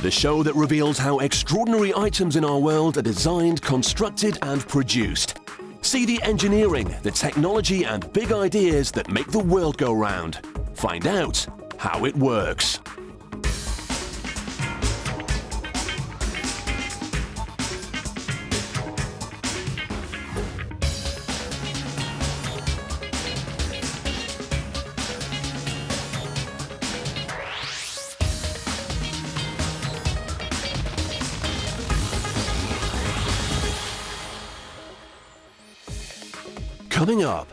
The show that reveals how extraordinary items in our world are designed, constructed and produced. See the engineering, the technology and big ideas that make the world go round. Find out how it works. Coming up,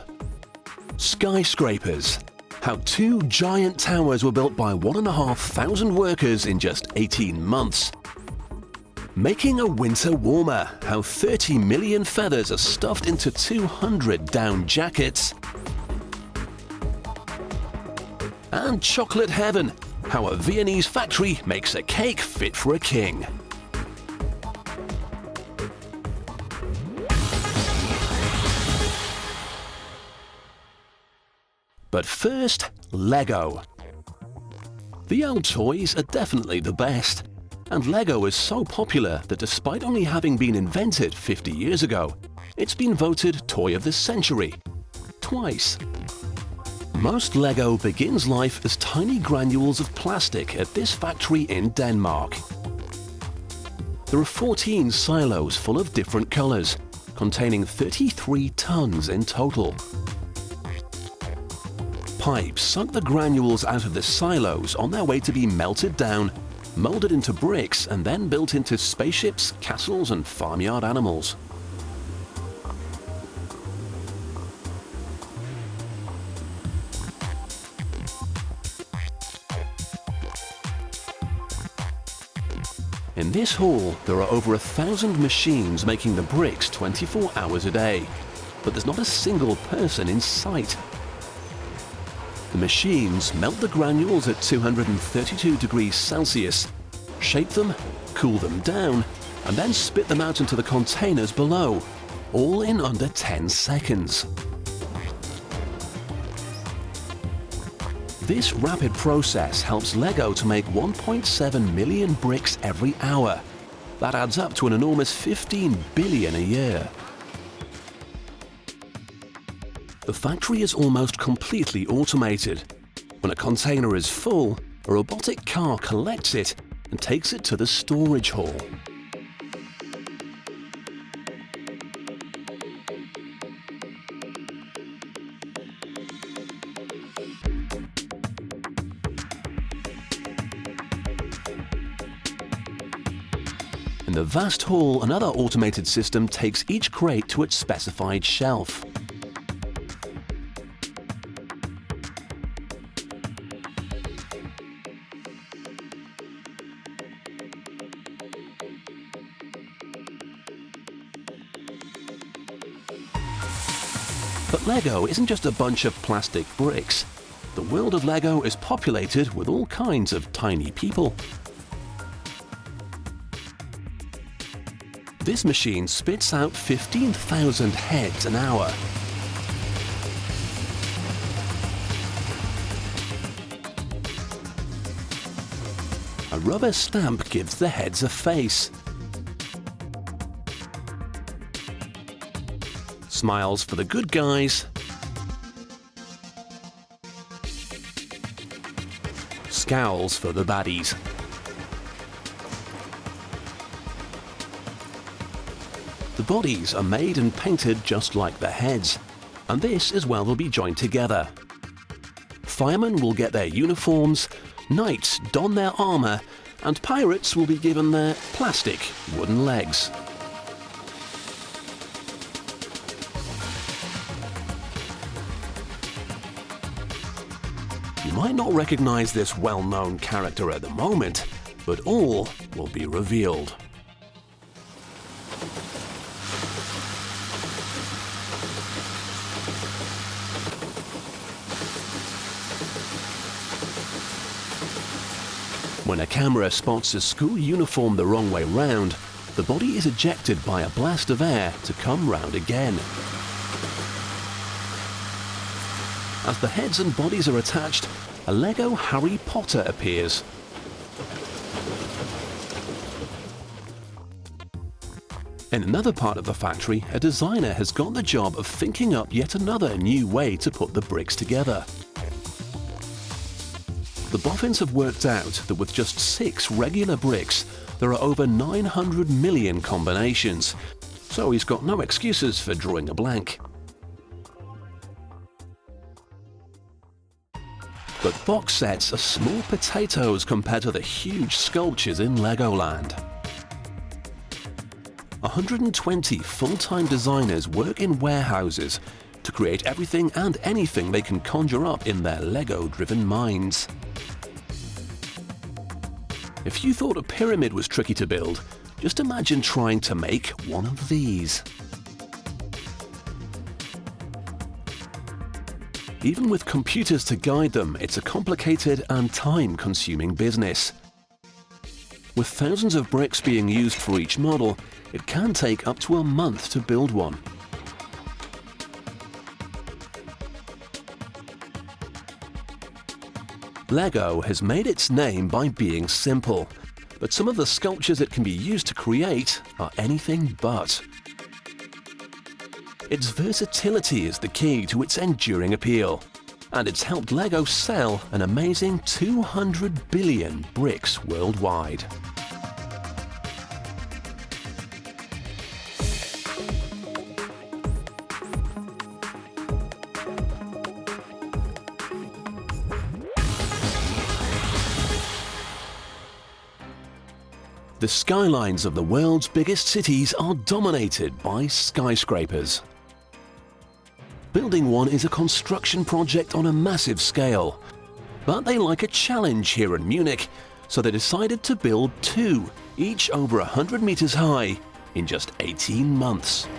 skyscrapers. How 2 giant towers were built by 1,500 workers in just 18 months. Making a winter warmer. How 30 million feathers are stuffed into 200 down jackets. And chocolate heaven. How a Viennese factory makes a cake fit for a king. But first, Lego. The old toys are definitely the best, and Lego is so popular that despite only having been invented 50 years ago, it's been voted Toy of the Century twice. Most Lego begins life as tiny granules of plastic at this factory in Denmark. There are 14 silos full of different colors, containing 33 tons in total. Pipes suck the granules out of the silos on their way to be melted down, molded into bricks and then built into spaceships, castles and farmyard animals. In this hall, there are over 1,000 machines making the bricks 24 hours a day, but there's not a single person in sight. The machines melt the granules at 232 degrees Celsius, shape them, cool them down, and then spit them out into the containers below, all in under 10 seconds. This rapid process helps Lego to make 1.7 million bricks every hour. That adds up to an enormous 15 billion a year. The factory is almost completely automated. When a container is full, a robotic car collects it and takes it to the storage hall. In the vast hall, another automated system takes each crate to its specified shelf. But Lego isn't just a bunch of plastic bricks. The world of Lego is populated with all kinds of tiny people. This machine spits out 15,000 heads an hour. A rubber stamp gives the heads a face. Smiles for the good guys. Scowls for the baddies. The bodies are made and painted just like the heads, and this is where they'll be joined together. Firemen will get their uniforms, knights don their armor, and pirates will be given their plastic wooden legs. You might not recognize this well-known character at the moment, but all will be revealed. When a camera spots a school uniform the wrong way round, the body is ejected by a blast of air to come round again. As the heads and bodies are attached, a Lego Harry Potter appears. In another part of the factory, a designer has got the job of thinking up yet another new way to put the bricks together. The boffins have worked out that with just 6 regular bricks, there are over 900 million combinations, so he's got no excuses for drawing a blank. But box sets are small potatoes compared to the huge sculptures in Legoland. 120 full-time designers work in warehouses to create everything and anything they can conjure up in their Lego-driven minds. If you thought a pyramid was tricky to build, just imagine trying to make one of these. Even with computers to guide them, it's a complicated and time-consuming business. With thousands of bricks being used for each model, it can take up to a month to build one. Lego has made its name by being simple, but some of the sculptures it can be used to create are anything but. Its versatility is the key to its enduring appeal, and it's helped Lego sell an amazing 200 billion bricks worldwide. The skylines of the world's biggest cities are dominated by skyscrapers. Building one is a construction project on a massive scale, but they like a challenge here in Munich, so they decided to build 2, each over 100 meters high, in just 18 months.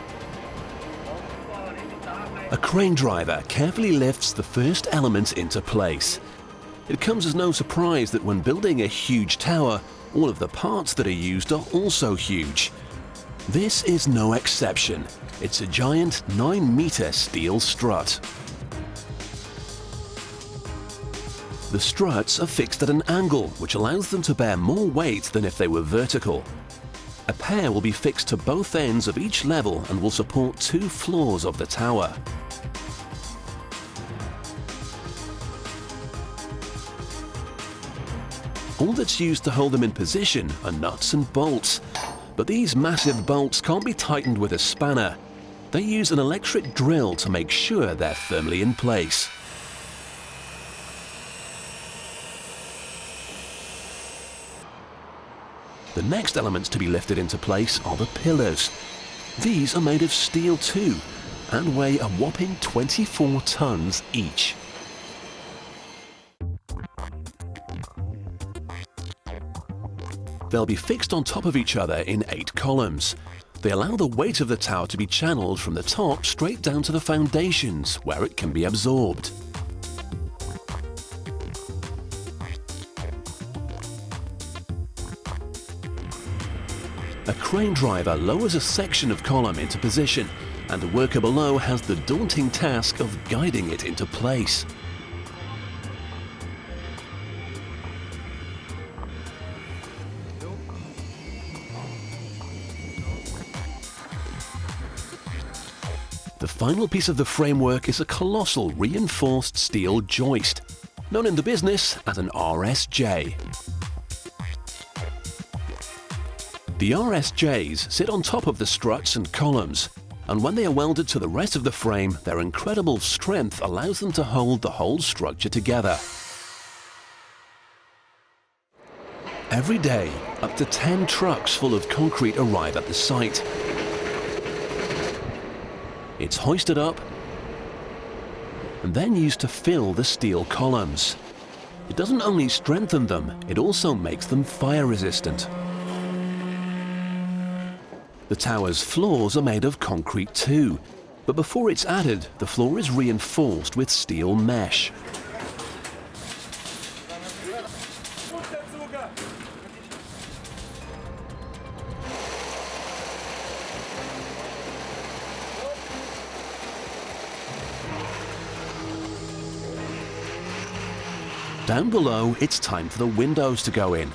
A crane driver carefully lifts the first elements into place. It comes as no surprise that when building a huge tower, all of the parts that are used are also huge. This is no exception. It's a giant 9-meter steel strut. The struts are fixed at an angle, which allows them to bear more weight than if they were vertical. A pair will be fixed to both ends of each level and will support 2 floors of the tower. All that's used to hold them in position are nuts and bolts, but these massive bolts can't be tightened with a spanner. They use an electric drill to make sure they're firmly in place. The next elements to be lifted into place are the pillars. These are made of steel too, and weigh a whopping 24 tons each. They'll be fixed on top of each other in 8 columns. They allow the weight of the tower to be channeled from the top straight down to the foundations, where it can be absorbed. A crane driver lowers a section of column into position, and the worker below has the daunting task of guiding it into place. The final piece of the framework is a colossal reinforced steel joist, known in the business as an RSJ. The RSJs sit on top of the struts and columns, and when they are welded to the rest of the frame, their incredible strength allows them to hold the whole structure together. Every day, up to 10 trucks full of concrete arrive at the site. It's hoisted up and then used to fill the steel columns. It doesn't only strengthen them, it also makes them fire resistant. The tower's floors are made of concrete too, but before it's added, the floor is reinforced with steel mesh. Down below, it's time for the windows to go in.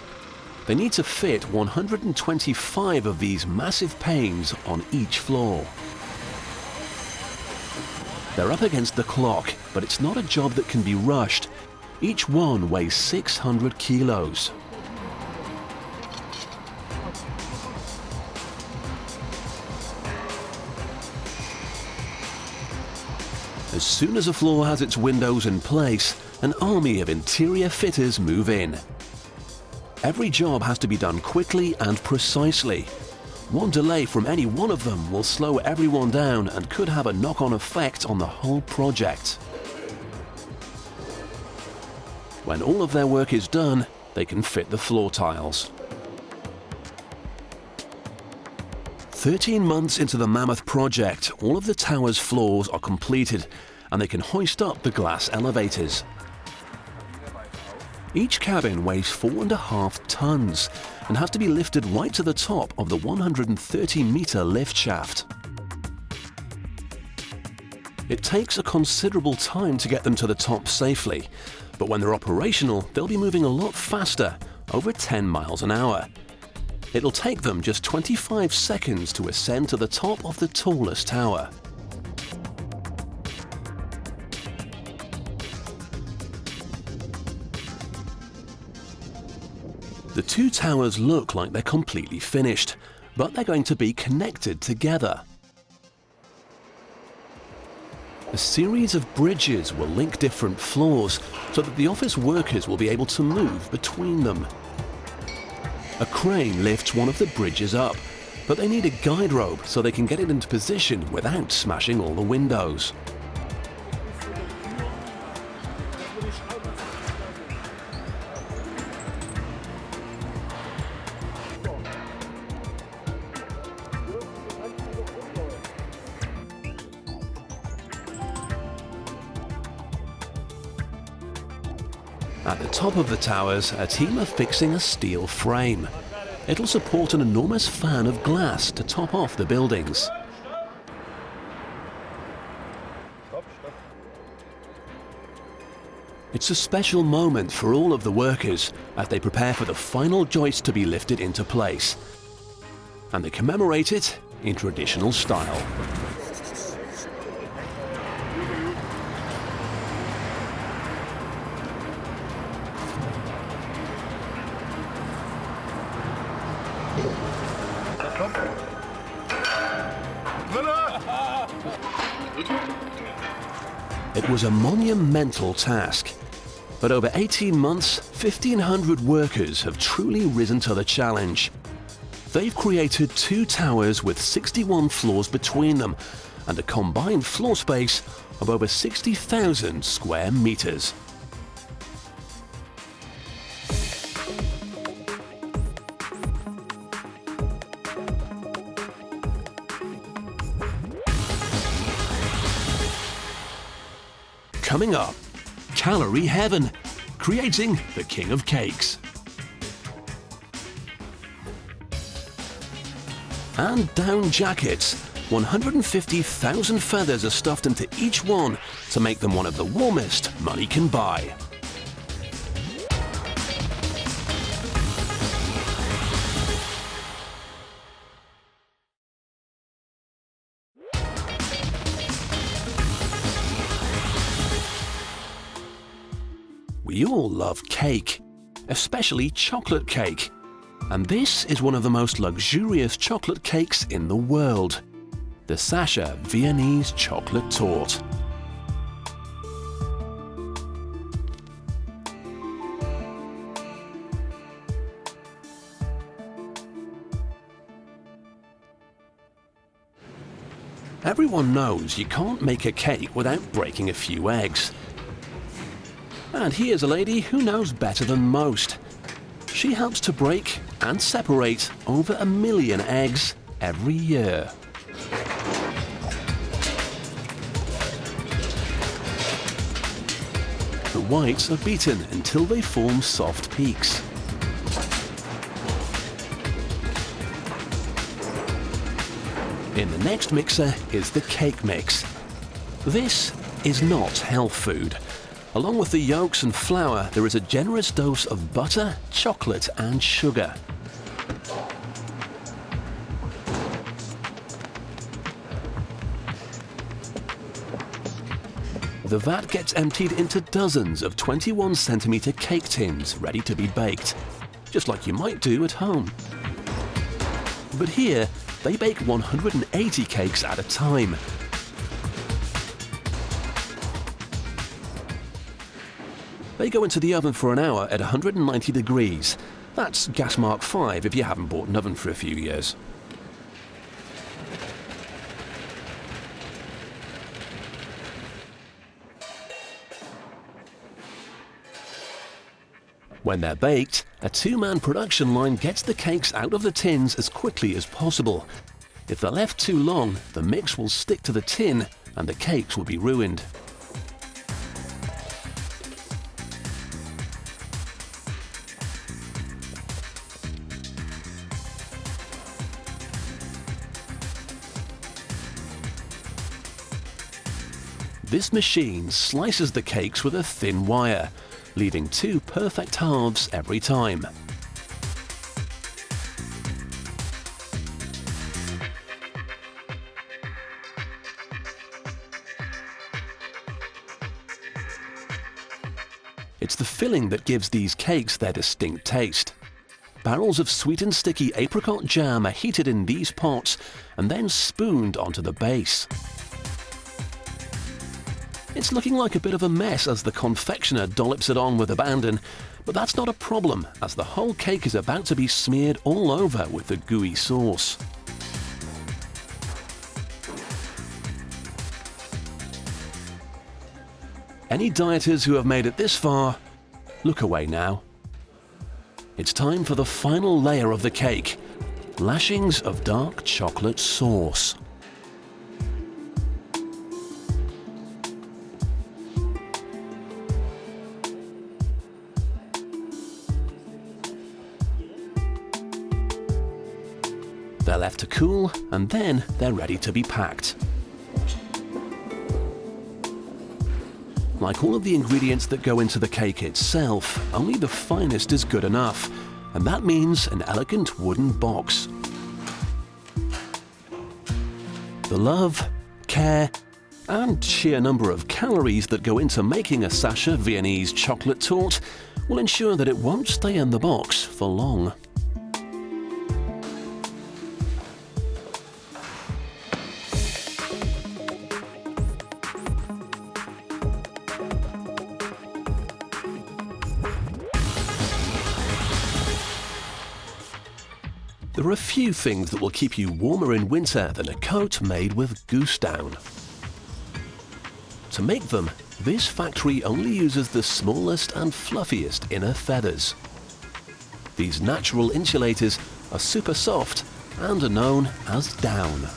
They need to fit 125 of these massive panes on each floor. They're up against the clock, but it's not a job that can be rushed. Each one weighs 600 kilos. As soon as a floor has its windows in place, an army of interior fitters move in. Every job has to be done quickly and precisely. One delay from any one of them will slow everyone down and could have a knock-on effect on the whole project. When all of their work is done, they can fit the floor tiles. 13 months into the mammoth project, all of the tower's floors are completed and they can hoist up the glass elevators. Each cabin weighs 4.5 tons and has to be lifted right to the top of the 130-meter lift shaft. It takes a considerable time to get them to the top safely, but when they're operational, they'll be moving a lot faster, over 10 miles an hour. It'll take them just 25 seconds to ascend to the top of the tallest tower. The two towers look like they're completely finished, but they're going to be connected together. A series of bridges will link different floors so that the office workers will be able to move between them. A crane lifts one of the bridges up, but they need a guide rope so they can get it into position without smashing all the windows. At the top of the towers, a team are fixing a steel frame. It'll support an enormous fan of glass to top off the buildings. It's a special moment for all of the workers as they prepare for the final joist to be lifted into place. And they commemorate it in traditional style. It was a monumental task, but over 18 months, 1,500 workers have truly risen to the challenge. They've created two towers with 61 floors between them and a combined floor space of over 60,000 square meters. Coming up, Calorie Heaven, creating the king of cakes. And down jackets, 150,000 feathers are stuffed into each one to make them one of the warmest money can buy. We all love cake, especially chocolate cake. And this is one of the most luxurious chocolate cakes in the world, the Sacha Viennese chocolate torte. Everyone knows you can't make a cake without breaking a few eggs. And here's a lady who knows better than most. She helps to break and separate over 1 million eggs every year. The whites are beaten until they form soft peaks. In the next mixer is the cake mix. This is not health food, Along with the yolks and flour, there is a generous dose of butter, chocolate and sugar. The vat gets emptied into dozens of 21-centimeter cake tins ready to be baked, just like you might do at home. But here, they bake 180 cakes at a time. They go into the oven for an hour at 190 degrees. That's gas mark 5 if you haven't bought an oven for a few years. When they're baked, a two-man production line gets the cakes out of the tins as quickly as possible. If they're left too long, the mix will stick to the tin and the cakes will be ruined. This machine slices the cakes with a thin wire, leaving two perfect halves every time. It's the filling that gives these cakes their distinct taste. Barrels of sweet and sticky apricot jam are heated in these pots and then spooned onto the base. It's looking like a bit of a mess as the confectioner dollops it on with abandon, but that's not a problem as the whole cake is about to be smeared all over with the gooey sauce. Any dieters who have made it this far, look away now. It's time for the final layer of the cake, lashings of dark chocolate sauce. They're left to cool, and then they're ready to be packed. Like all of the ingredients that go into the cake itself, only the finest is good enough, and that means an elegant wooden box. The love, care, and sheer number of calories that go into making a Sacha Viennese chocolate torte will ensure that it won't stay in the box for long. There are a few things that will keep you warmer in winter than a coat made with goose down. To make them, this factory only uses the smallest and fluffiest inner feathers. These natural insulators are super soft and are known as down.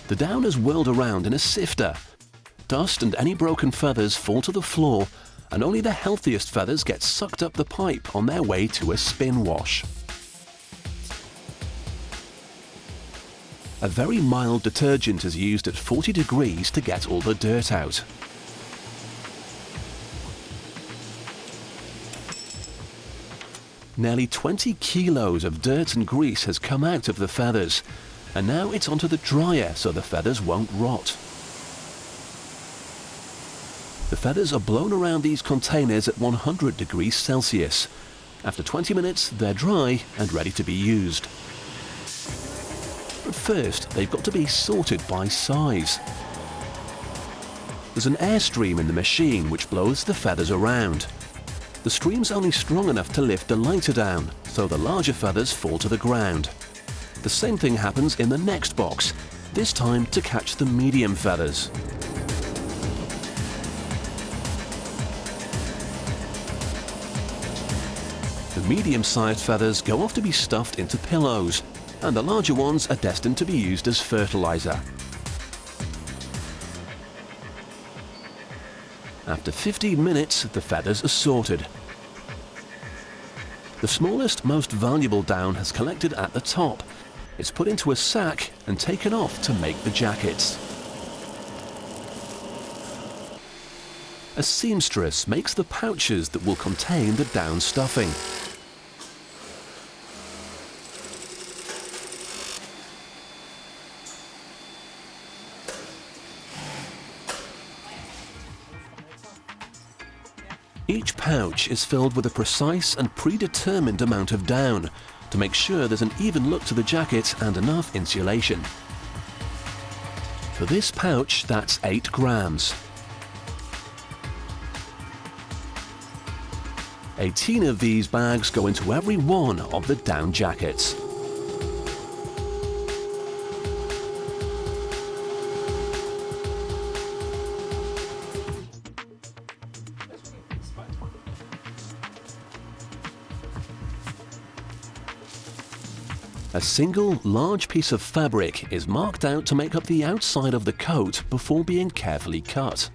The down is whirled around in a sifter. Dust and any broken feathers fall to the floor, and only the healthiest feathers get sucked up the pipe on their way to a spin wash. A very mild detergent is used at 40 degrees to get all the dirt out. Nearly 20 kilos of dirt and grease has come out of the feathers, and now it's onto the dryer so the feathers won't rot. The feathers are blown around these containers at 100 degrees Celsius. After 20 minutes, they're dry and ready to be used. But first, they've got to be sorted by size. There's an airstream in the machine which blows the feathers around. The stream's only strong enough to lift the lighter down, so the larger feathers fall to the ground. The same thing happens in the next box, this time to catch the medium feathers. The medium-sized feathers go off to be stuffed into pillows, and the larger ones are destined to be used as fertilizer. After 15 minutes, the feathers are sorted. The smallest, most valuable down has collected at the top. It's put into a sack and taken off to make the jackets. A seamstress makes the pouches that will contain the down stuffing. Each pouch is filled with a precise and predetermined amount of down to make sure there's an even look to the jacket and enough insulation. For this pouch, that's 8 grams. 18 of these bags go into every one of the down jackets. A single large piece of fabric is marked out to make up the outside of the coat before being carefully cut.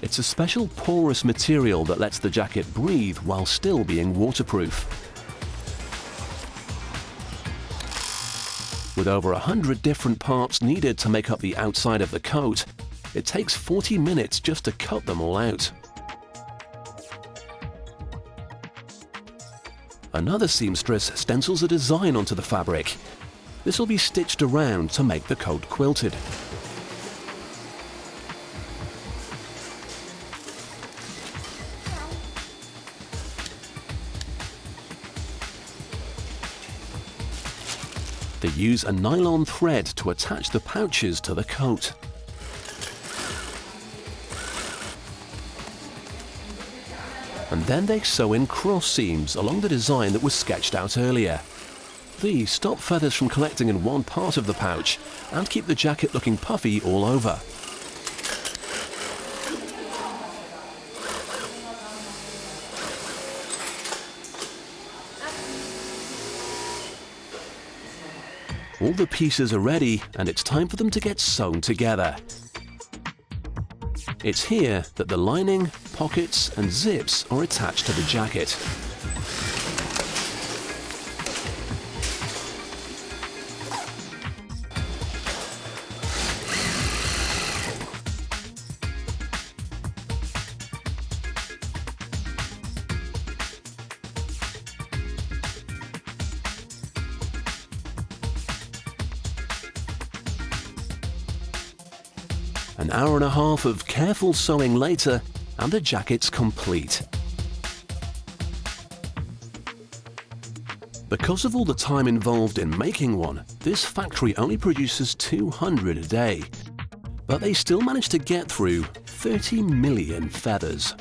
It's a special porous material that lets the jacket breathe while still being waterproof. With over 100 different parts needed to make up the outside of the coat, it takes 40 minutes just to cut them all out. Another seamstress stencils a design onto the fabric. This will be stitched around to make the coat quilted. They use a nylon thread to attach the pouches to the coat. And then they sew in cross seams along the design that was sketched out earlier. These stop feathers from collecting in one part of the pouch and keep the jacket looking puffy all over. All the pieces are ready and it's time for them to get sewn together. It's here that the lining, pockets and zips are attached to the jacket. An hour and a half of careful sewing later, and the jacket's complete. Because of all the time involved in making one, this factory only produces 200 a day. But they still manage to get through 30 million feathers.